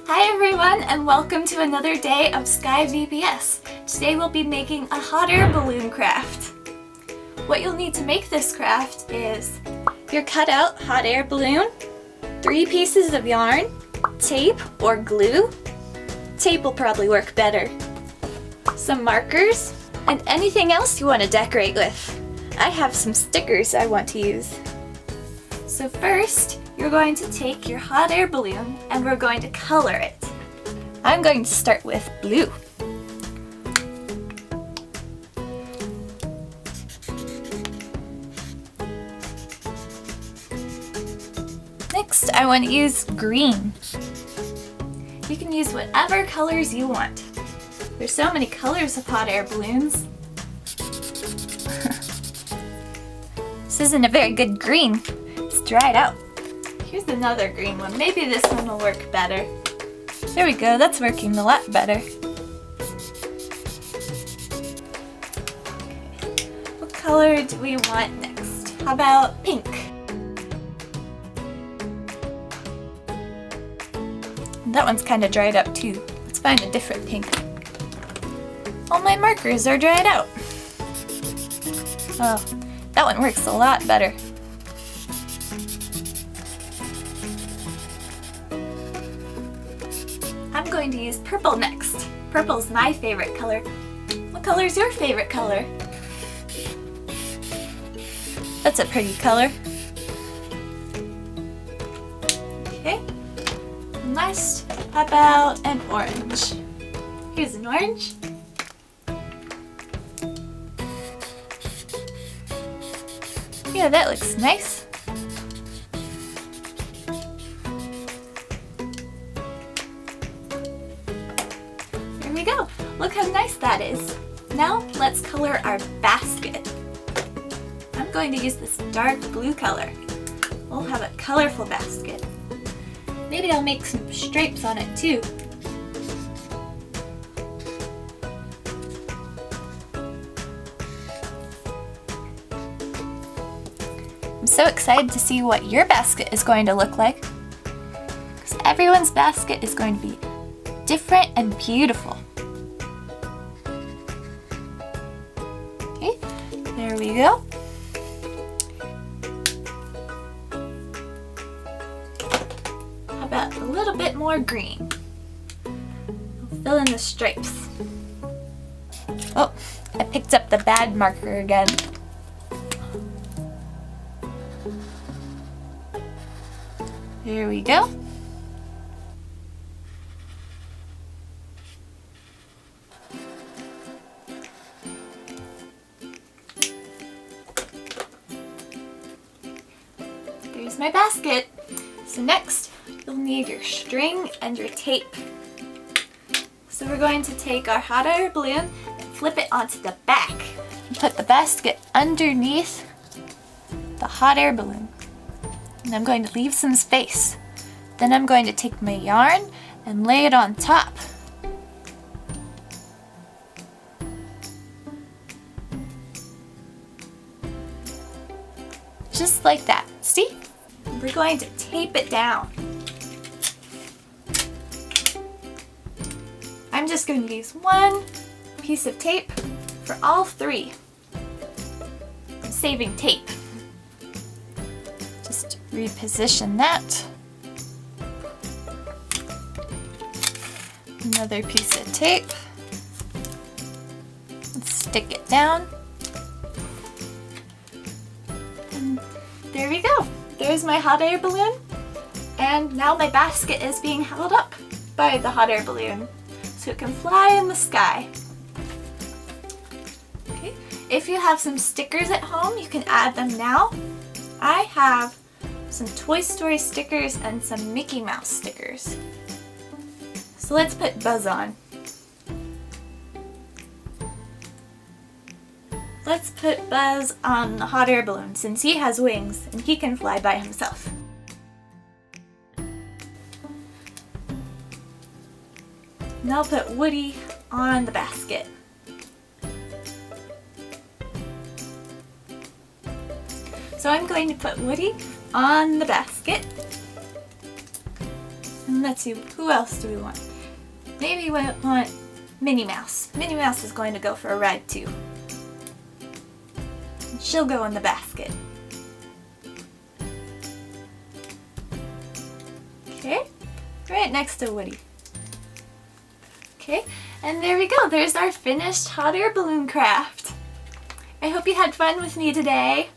Hi everyone, and welcome to another day of Sky VBS. Today we'll be making a hot air balloon craft. What you'll need to make this craft is your cutout hot air balloon, 3 pieces of yarn, tape or glue. Tape will probably work better. Some markers, and anything else you want to decorate with. I have some stickers I want to use. So first, you're going to take your hot air balloon and we're going to color it. I'm going to start with blue. Next, I want to use green. You can use whatever colors you want. There's so many colors of hot air balloons. This isn't a very good green. It's dried out. Here's another green one. Maybe this one will work better. There we go, that's working a lot better. Okay. What color do we want next? How about pink? That one's kind of dried up too. Let's find a different pink. All my markers are dried out. Oh, that one works a lot better. I'm going to use purple next. Purple's my favorite color. What color is your favorite color? That's a pretty color. Okay. And last, how about an orange? Here's an orange. Yeah, that looks nice. There we go. Look how nice that is. Now let's color our basket. I'm going to use this dark blue color. We'll have a colorful basket. Maybe I'll make some stripes on it too. I'm so excited to see what your basket is going to look like, because everyone's basket is going to be different and beautiful. Okay, there we go. How about a little bit more green? I'll fill in the stripes. Oh, I picked up the bad marker again. There we go. There's my basket. So next, you'll need your string and your tape. So we're going to take our hot air balloon and flip it onto the back and put the basket underneath the hot air balloon. And I'm going to leave some space. Then I'm going to take my yarn and lay it on top. Just like that. See? We're going to tape it down. I'm just going to use one piece of tape for all 3. I'm saving tape. Just reposition that. Another piece of tape. Let's stick it down. And there we go. There's my hot air balloon. And now my basket is being held up by the hot air balloon so it can fly in the sky. Okay. If you have some stickers at home, you can add them now. I have some Toy Story stickers and some Mickey Mouse stickers. So let's put Buzz on. Let's put Buzz on the hot air balloon since he has wings and he can fly by himself. And I'll put Woody on the basket. So I'm going to put Woody on the basket. And Let's see, who else do we want? Maybe we want Minnie Mouse. Minnie Mouse is going to go for a ride too. She'll go in the basket. Okay, right next to Woody. Okay, and there we go. There's our finished hot air balloon craft. I hope you had fun with me today.